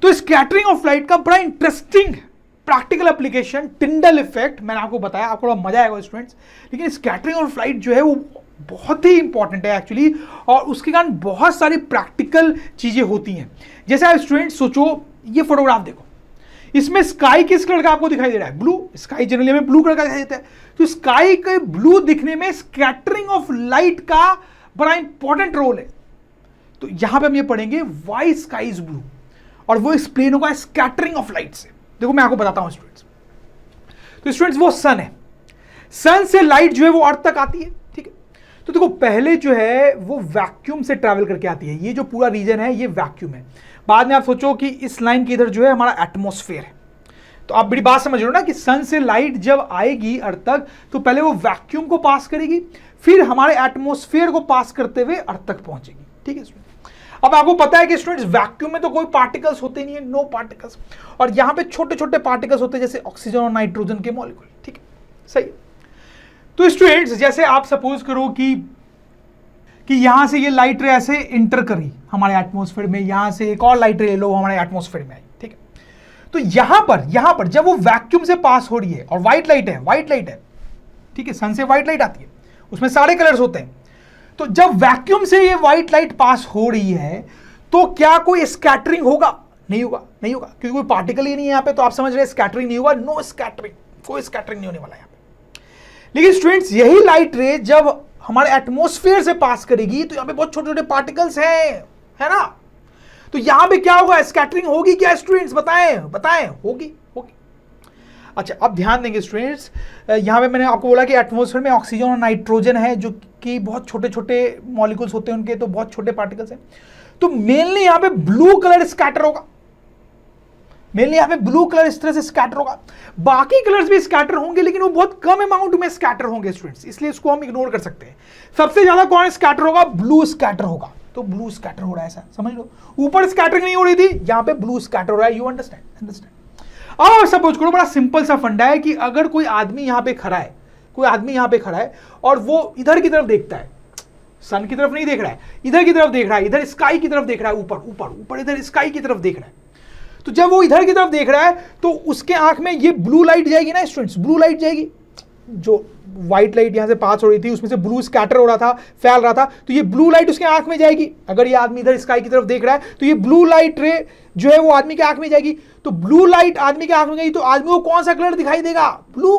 तो scattering of light का बड़ा interesting practical application Tyndall effect मैंने आपको बताया, आपको बड़ा मजा आएगा स्टूडेंट्स। लेकिन स्कैटरिंग ऑफ लाइट जो है वो बहुत ही इंपॉर्टेंट है एक्चुअली, और उसके कारण बहुत सारी प्रैक्टिकल चीजें होती हैं। जैसे आप स्टूडेंट्स सोचो, ये फोटोग्राफ देखो, इसमें स्काई किस कलर का आपको दिखाई दे रहा है? ब्लू। स्काई जनरली हमें ब्लू कलर का दिखाई देता है, तो स्काई के ब्लू दिखने में स्कैटरिंग ऑफ लाइट का बड़ा इंपॉर्टेंट रोल है। तो यहां पे हम ये पढ़ेंगे व्हाई स्काई इज ब्लू, और वो एक्सप्लेन होगा स्कैटरिंग ऑफ लाइट से। देखो मैं आपको बताता हूं स्टूडेंट्स, तो स्टूडेंट्स वो सन है, सन से लाइट जो है वो अर्थ तक आती है, ठीक है। तो देखो पहले जो है वो वैक्यूम से ट्रैवल करके आती है, ये जो पूरा रीजन है ये वैक्यूम है। बाद में आप सोचो कि इस लाइन के इधर जो है हमारा एटमॉस्फेयर है। तो आप बड़ी बात समझ रहे हो ना कि सन से लाइट जब आएगी अर्थ तक तो पहले वो वैक्यूम को पास करेगी, फिर हमारे एटमॉस्फेयर को पास करते हुए अर्थ तक पहुंचेगी, ठीक है स्टूडेंट। अब आपको पता है कि स्टूडेंट्स वैक्यूम में तो कोई पार्टिकल्स होते नहीं है, नो पार्टिकल्स, और यहां पे छोटे छोटे पार्टिकल्स होते हैं जैसे ऑक्सीजन और नाइट्रोजन के मॉलिक्यूल, ठीक है, सही। तो स्टूडेंट्स जैसे आप सपोज करो कि यहां से ये लाइट रे ऐसे इंटर करी हमारे एटमॉस्फेयर में, यहां से एक और लाइट रे ले लो हमारे एटमॉस्फेयर में आई, ठीक है। तो यहां पर जब वो वैक्यूम से पास हो रही है और व्हाइट लाइट है, ठीक है, सन से व्हाइट लाइट आती है, उसमें सारे कलर्स होते हैं। तो जब वैक्यूम से ये व्हाइट लाइट पास हो रही है तो क्या कोई स्कैटरिंग होगा? नहीं होगा, क्योंकि कोई पार्टिकल ही नहीं है यहां पे। तो आप समझ रहे हैं स्कैटरिंग नहीं होगा, नो स्कैटरिंग, कोई स्कैटरिंग नहीं होने वाला यहां पे। लेकिन स्टूडेंट्स यही लाइट रे जब हमारे एटमॉस्फेयर से पास करेगी तो यहां पे बहुत छोटे छोटे पार्टिकल्स हैं, है ना। तो यहां पे क्या होगा? स्कैटरिंग होगी क्या स्टूडेंट्स? बताएं होगी। अच्छा अब ध्यान देंगे स्टूडेंट्स, यहां पे मैंने आपको बोला कि एटमॉस्फेयर में ऑक्सीजन और नाइट्रोजन है जो कि बहुत छोटे छोटे मॉलिक्यूल्स होते हैं उनके, तो बहुत छोटे पार्टिकल्स हैं। तो मेनली यहां पे ब्लू कलर स्कैटर होगा, इस तरह से स्कैटर होगा। बाकी कलर्स भी स्कैटर होंगे लेकिन वो बहुत कम अमाउंट में स्कैटर होंगे स्टूडेंट्स, इसलिए इसको हम इग्नोर कर सकते हैं। सबसे ज्यादा कौन स्कैटर होगा? ब्लू स्कैटर होगा। तो ब्लू स्कैटर हो रहा है, ऐसा समझ लो। ऊपर स्कैटरिंग नहीं हो रही थी, यहां पे ब्लू स्कैटर हो रहा है। You understand? अब सपोज करो, बड़ा सिंपल सा फंडा है कि अगर कोई आदमी यहां पे खड़ा है, और वो इधर की तरफ देखता है, सन की तरफ नहीं देख रहा है, इधर की तरफ देख रहा है, इधर स्काई की तरफ देख रहा है, ऊपर इधर स्काई की तरफ देख रहा है। तो जब वो इधर की तरफ देख रहा है तो उसके आंख में ये ब्लू लाइट जाएगी ना स्टूडेंट्स, ब्लू लाइट जाएगी। जो व्हाइट लाइट यहां से पास हो रही थी उसमें से ब्लू स्कैटर हो रहा था, फैल रहा था, तो ये ब्लू लाइट उसके आंख में जाएगी। अगर ये आदमी इधर स्काई की तरफ देख रहा है तो ये ब्लू लाइट रे जो है वो आदमी के आंख में जाएगी। तो ब्लू लाइट आदमी के आंख में गई तो आदमी को कौन सा कलर दिखाई देगा? ब्लू।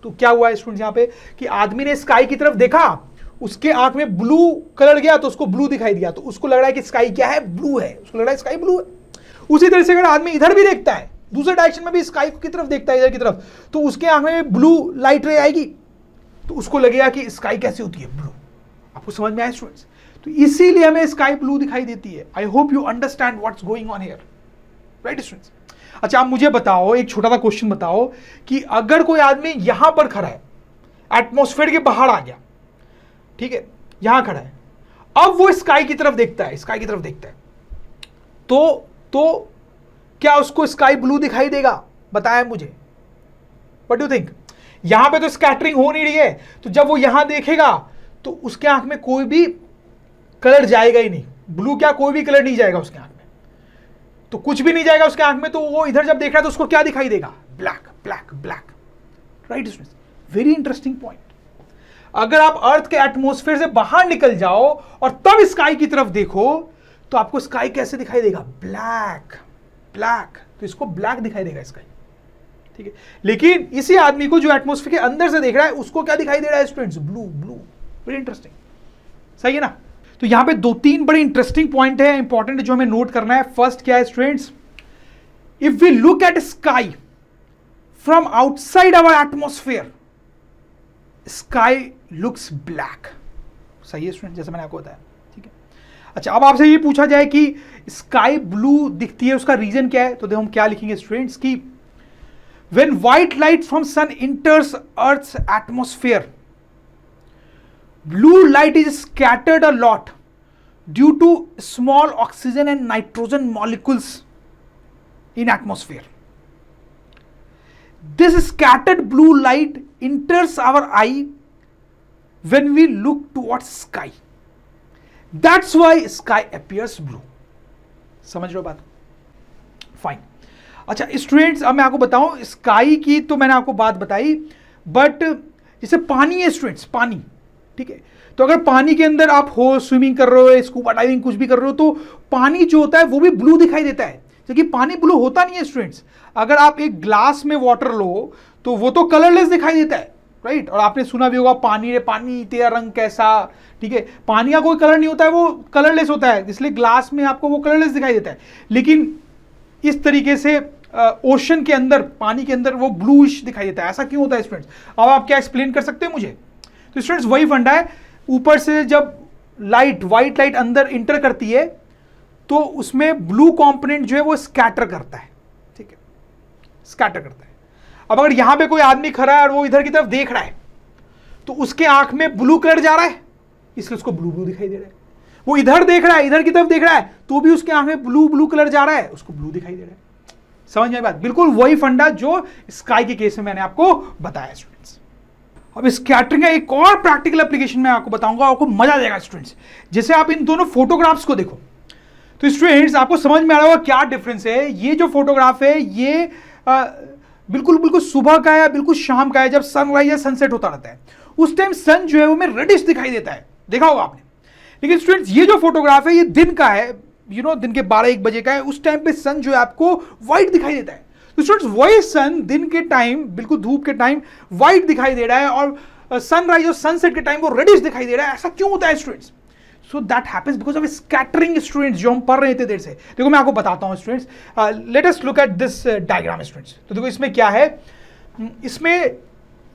तो क्या हुआ स्टूडेंट्स यहां पे कि आदमी ने स्काई की तरफ देखा, उसके आंख में ब्लू कलर गया तो उसको ब्लू दिखाई दिया, तो उसको लग रहा है कि स्काई क्या है? ब्लू है, उसको लग रहा है स्काई ब्लू है। उसी तरह से अगर आदमी इधर भी देखता है, दूसरे डायरेक्शन में भी स्काई की तरफ देखता है, इधर की तरफ, तो उसके आंख में ब्लू लाइट रे आएगी, तो उसको लगेगा कि स्काई कैसी होती है? ब्लू। आपको समझ में आया स्टूडेंट्स? तो इसीलिए हमें स्काई ब्लू दिखाई देती है। I hope you understand what's going on here, right students? अच्छा आप मुझे बताओ, एक छोटा सा क्वेश्चन बताओ कि अगर कोई आदमी यहां पर खड़ा है, एटमॉस्फेयर के बाहर आ गया, ठीक है, यहां खड़ा है, अब वो स्काई की तरफ देखता है, तो क्या उसको स्काई ब्लू दिखाई देगा? बताएं मुझे, व्हाट डू थिंक? यहां पे तो स्कैटरिंग हो नहीं रही है, तो जब वो यहां देखेगा तो उसके आंख में कोई भी कलर जाएगा ही नहीं, ब्लू क्या, कोई भी कलर नहीं जाएगा उसके आंख में, तो कुछ भी नहीं जाएगा उसके आंख में। तो वो इधर जब देख रहा है तो उसको क्या दिखाई देगा? Black, right students? Very interesting point. अगर आप अर्थ के एटमॉस्फेयर से बाहर निकल जाओ और तब स्काई की तरफ देखो तो आपको स्काई कैसे दिखाई देगा? ब्लैक। तो इसको ब्लैक दिखाई देगा स्काई, ठीक है। लेकिन इसी आदमी को जो एटमॉस्फेयर के अंदर से देख रहा है उसको क्या दिखाई दे रहा है स्टूडेंट्स? ब्लू। वेरी इंटरेस्टिंग, सही है ना। तो यहां पे 2-3 बड़े इंटरेस्टिंग पॉइंट है, इंपॉर्टेंट, जो हमें नोट करना है। फर्स्ट क्या है students? If we look at sky from outside our atmosphere, sky looks black. सही है स्टूडेंट, जैसे मैंने आपको बताया, ठीक है। अच्छा अब आपसे ये पूछा जाए कि स्काई ब्लू दिखती है, उसका रीजन क्या है? तो देखो हम क्या लिखेंगे स्टूडेंट्स कि when white light from sun enters earth's atmosphere, blue light is scattered a lot due to small oxygen and nitrogen molecules in atmosphere. This scattered blue light enters our eye when we look towards sky. That's why sky appears blue. समझ रहे हो बात? Fine. अच्छा students, अब मैं आपको बताऊं, sky की तो मैंने आपको बात बताई, बट जैसे पानी है स्टूडेंट्स, पानी, ठीक है, तो अगर पानी के अंदर आप हो, स्विमिंग कर रहे हो, स्कूबा डाइविंग कुछ भी कर रहे हो, तो पानी जो होता है वो भी ब्लू दिखाई देता है, क्योंकि पानी ब्लू होता नहीं है स्टूडेंट्स। अगर आप एक ग्लास में वाटर लो तो वो तो कलरलेस दिखाई देता है, राइट। और आपने सुना भी होगा, पानी रे पानी तेरा रंग कैसा, ठीक है, पानी का कोई कलर नहीं होता है, वो कलरलेस होता है, इसलिए ग्लास में आपको वो कलरलेस दिखाई देता है। लेकिन इस तरीके से ओशन के अंदर, पानी के अंदर वो ब्लूइश दिखाई देता है। ऐसा क्यों होता है स्टूडेंट्स? अब आप क्या एक्सप्लेन कर सकते हैं मुझे? तो स्टूडेंट्स वही फंडा है, ऊपर से जब लाइट, व्हाइट लाइट अंदर इंटर करती है तो उसमें ब्लू कंपोनेंट जो है वो स्कैटर करता है, ठीक है, स्कैटर करता है। अब अगर यहां पे कोई आदमी खड़ा है और वो इधर की तरफ देख रहा है तो उसके आंख में ब्लू कलर जा रहा है, इसलिए उसको ब्लू ब्लू दिखाई दे रहा है। वो इधर देख रहा है, इधर की तरफ देख रहा है, तो भी उसके आंख में ब्लू ब्लू कलर जा रहा है, उसको ब्लू दिखाई दे रहा है। समझ में आई बात? बिल्कुल वही फंडा जो स्काई के केस में मैंने आपको बताया स्टूडेंट्स। अब स्कैटरिंग का एक और प्रैक्टिकल एप्लीकेशन मैं आपको बताऊंगा, आपको मजा आ जाएगा स्टूडेंट्स। जैसे आप इन दोनों फोटोग्राफ्स को देखो तो स्टूडेंट्स आपको समझ में आ रहा होगा क्या डिफरेंस है। ये जो फोटोग्राफ है ये बिल्कुल बिल्कुल सुबह का है, बिल्कुल शाम का है, जब सनराइज या सनसेट होता रहता है, उस टाइम सन जो है वो में रेडिश दिखाई देता है, देखा होगा आपने। लेकिन स्टूडेंट्स ये जो फोटोग्राफ है ये दिन का है, यू नो दिन के 12-1 बजे का है, उस टाइम पे सन जो है आपको व्हाइट दिखाई देता है। तो स्टूडेंट्स वही सन दिन के टाइम, बिल्कुल धूप के टाइम व्हाइट दिखाई दे रहा है और सनराइज और सनसेट के टाइम वो रेडिश दिखाई दे रहा है। ऐसा क्यों होता है students? So that happens because of scattering students, जो हम पढ़ रहे थे देर से। देखो मैं आपको बताता हूं students, let us look at this diagram students. तो देखो इसमें क्या है, इसमें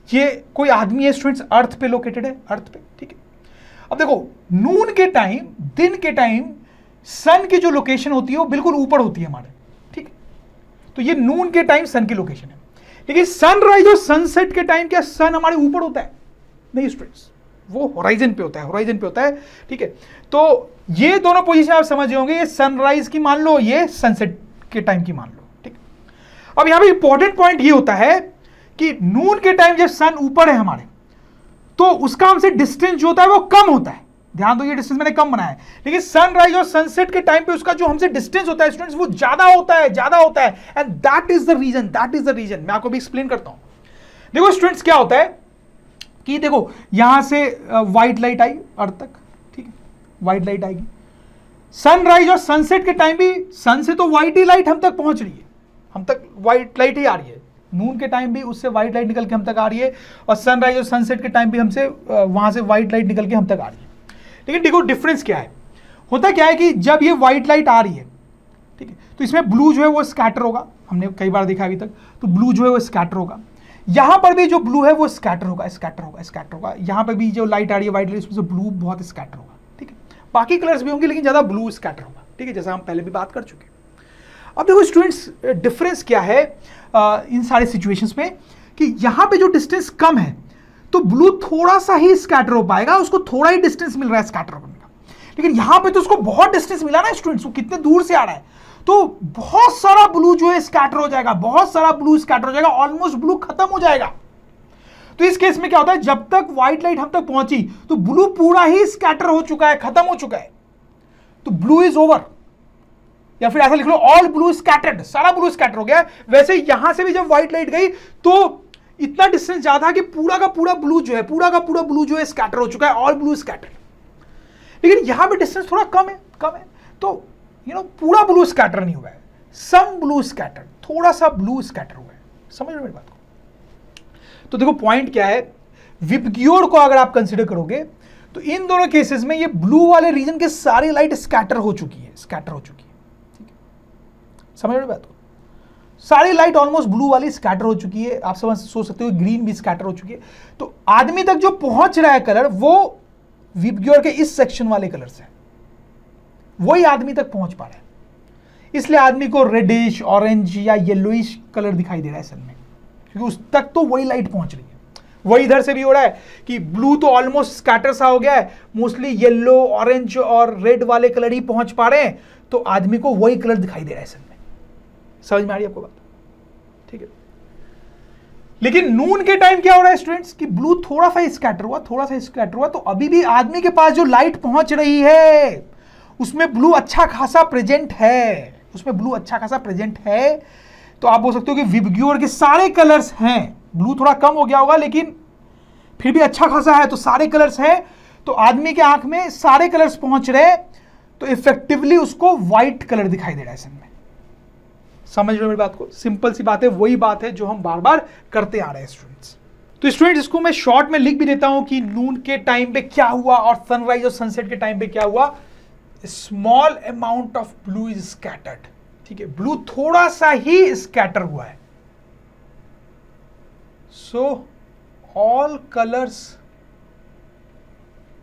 ये कोई आदमी है स्टूडेंट्स, अर्थ पे लोकेटेड है, अर्थ पे, ठीक है। अब देखो नून के टाइम, दिन के टाइम सन की जो लोकेशन होती है वो बिल्कुल ऊपर होती है हमारे, ठीक है। तो ये नून के टाइम सन की लोकेशन है। लेकिन सनराइज और सनसेट के टाइम क्या सन हमारे ऊपर होता है? नहीं स्टूडेंट्स, वो होराइजन पे होता है, होराइजन पे होता है, ठीक है। तो ये दोनों पोजीशन आप समझ होंगे, ये सनराइज की मान लो, ये सनसेट के टाइम की मान लो, ठीक। अब यहां पे इंपॉर्टेंट पॉइंट ये होता है कि नून के टाइम जब सन ऊपर है हमारे तो उसका हमसे डिस्टेंस जो होता है वो कम होता है। ध्यान दो, ये डिस्टेंस मैंने कम बनाया है। लेकिन सनराइज और सनसेट के टाइम पे उसका जो हमसे डिस्टेंस होता है स्टूडेंट्स वो ज्यादा होता है, ज्यादा होता है। And that is the reason, that is the reason. मैं आपको भी एक्सप्लेन करता हूं। देखो स्टूडेंट्स क्या होता है कि देखो यहां से व्हाइट लाइट आई अर्थ तक, ठीक है, व्हाइट लाइट आएगी। सनराइज और सनसेट के टाइम भी सन से तो व्हाइट ही लाइट हम तक पहुंच रही है, हम तक व्हाइट लाइट ही आ रही है। नून के टाइम भी उससे व्हाइट लाइट निकल के हम तक आ रही है, और सनराइज और सनसेट के टाइम भी हमसे वहां से व्हाइट लाइट निकल के हम तक आ रही है। लेकिन देखो डिफरेंस क्या है, होता क्या है कि जब ये व्हाइट लाइट आ रही है, ठीक है, तो इसमें ब्लू जो है वो स्कैटर होगा, हमने कई बार देखा अभी तक। तो ब्लू जो है वो स्कैटर होगा, यहां पर भी जो ब्लू है वो स्कैटर होगा, स्कैटर होगा, स्कैटर होगा। यहां पर भी जो लाइट आ रही है व्हाइट लाइट, उसमें से ब्लू बहुत स्कैटर होगा, ठीक है। बाकी कलर्स भी होंगे लेकिन ज्यादा ब्लू स्कैटर होगा, ठीक है, जैसा हम पहले भी बात कर चुके हैं। अब देखो स्टूडेंट्स डिफरेंस क्या है इन सारे सिचुएशंस में, कि यहां पे जो डिस्टेंस कम है तो ब्लू थोड़ा सा ही स्कैटर हो पाएगा, उसको थोड़ा ही डिस्टेंस मिल रहा है स्कैटर होने का। लेकिन यहां पे तो उसको बहुत डिस्टेंस मिला ना स्टूडेंट्स, वो कितने दूर से आ रहा है, तो बहुत सारा ब्लू जो है स्कैटर हो जाएगा, बहुत सारा ब्लू स्कैटर हो जाएगा, ऑलमोस्ट ब्लू खत्म हो जाएगा। तो इस केस में क्या होता है, जब तक व्हाइट लाइट हम तक पहुंची तो ब्लू पूरा ही स्कैटर हो चुका है, खत्म हो चुका है, तो ब्लू इज ओवर। या फिर ऐसा लिख लो, ऑल ब्लू स्कैटर्ड, सारा ब्लू स्कैटर हो गया। वैसे यहां से भी जब व्हाइट लाइट गई तो इतना डिस्टेंस ज्यादा कि पूरा का पूरा ब्लू जो है, पूरा का पूरा ब्लू जो है स्कैटर हो चुका है, ऑल ब्लू स्कैटर्ड। लेकिन यहां पे डिस्टेंस थोड़ा कम है, कम है, तो यू नो पूरा ब्लू स्कैटर नहीं हुआ है, सम ब्लू स्कैटर, थोड़ा सा ब्लू स्कैटर हुआ है। समझ रहे मेरी बात को? तो देखो पॉइंट क्या है, विबग्योर को अगर आप कंसिडर करोगे तो इन दोनों केसेस में ये ब्लू वाले रीजन के सारी लाइट स्कैटर हो चुकी है, स्कैटर हो चुकी है, ठीक है। समझ रहे बात को? सारी लाइट ऑलमोस्ट ब्लू वाली स्कैटर हो चुकी है। आप समझ सोच सकते हो ग्रीन भी स्कैटर हो चुकी है। तो आदमी तक जो पहुंच रहा है कलर वो विबग्योर के इस सेक्शन वाले कलर से, वही आदमी तक पहुंच पा रहा है, इसलिए आदमी को रेडिश, ऑरेंज या येलोइश कलर दिखाई दे रहा है सन में, क्योंकि उस तक तो वही लाइट पहुंच रही है। वही इधर से भी हो रहा है कि ब्लू तो ऑलमोस्ट स्कैटर सा हो गया है, मोस्टली येलो, ऑरेंज और रेड वाले कलर ही पहुंच पा रहे हैं, तो आदमी को वही कलर दिखाई दे रहा है सन में। समझ में आ रही है आपको बात? ठीक है। लेकिन नून के टाइम क्या हो रहा है स्टूडेंट्स, कि ब्लू थोड़ा सा स्कैटर हुआ, थोड़ा सा स्कैटर हुआ, तो अभी भी आदमी के पास जो लाइट पहुंच रही है उसमें ब्लू अच्छा खासा प्रेजेंट है, उसमें ब्लू अच्छा खासा प्रेजेंट है। तो आप बोल सकते हो कि विबग्योर के सारे कलर्स हैं, ब्लू थोड़ा कम हो गया होगा लेकिन फिर भी अच्छा खासा है, तो सारे कलर्स हैं। तो आदमी के आंख में सारे कलर्स पहुंच रहे, तो इफेक्टिवली उसको व्हाइट कलर दिखाई दे रहा है सन में। समझ रहे हो मेरी बात को? सिंपल सी बात है, वही बात है जो हम बार बार करते आ रहे हैं स्टूडेंट्स। तो स्टूडेंट्स इसको मैं शॉर्ट में लिख भी देता हूं कि नून के टाइम पे क्या हुआ और सनराइज और सनसेट के टाइम पे क्या हुआ। Small amount of blue is scattered. ठीक है, ब्लू थोड़ा सा ही स्कैटर हुआ है। So all colours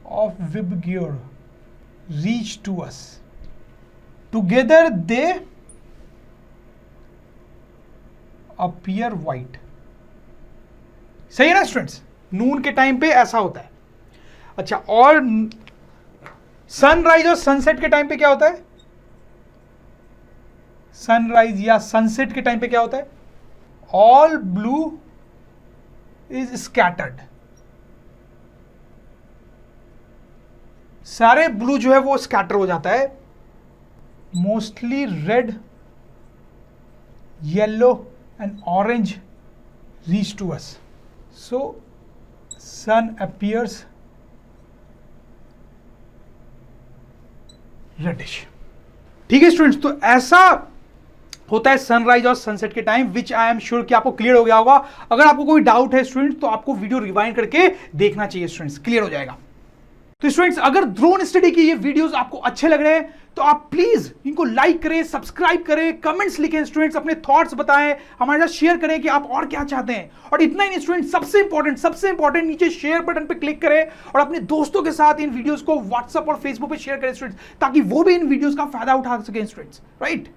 of VIBGYOR reach to us together, they appear white. सही है ना स्टूडेंट्स? नून के टाइम पे ऐसा होता है। अच्छा, और सनराइज और सनसेट के टाइम पे क्या होता है? सनराइज या सनसेट के टाइम पे क्या होता है? All blue is scattered. सारे ब्लू जो है वो स्कैटर हो जाता है। Mostly red, yellow and orange reach to us. So sun appears reddish। ठीक है स्टूडेंट्स, तो ऐसा होता है सनराइज और सनसेट के time, which I am sure कि आपको क्लियर हो गया होगा। अगर आपको कोई डाउट है स्टूडेंट्स तो आपको वीडियो रिवाइंड करके देखना चाहिए स्टूडेंट्स, क्लियर हो जाएगा। तो स्टूडेंट्स अगर ड्रोन स्टडी के ये वीडियोस आपको अच्छे लग रहे हैं तो आप प्लीज इनको लाइक करें, सब्सक्राइब करें, कमेंट्स लिखें स्टूडेंट्स, अपने थॉट्स बताएं, हमारे साथ शेयर करें कि आप और क्या चाहते हैं। और इतना ही नहीं स्टूडेंट्स, सबसे इंपॉर्टेंट नीचे शेयर बटन पे क्लिक करें और अपने दोस्तों के साथ इन वीडियोस को व्हाट्सएप और फेसबुक पे शेयर करें स्टूडेंट्स, ताकि वो भी इन वीडियोस का फायदा उठा सकें स्टूडेंट्स, राइट।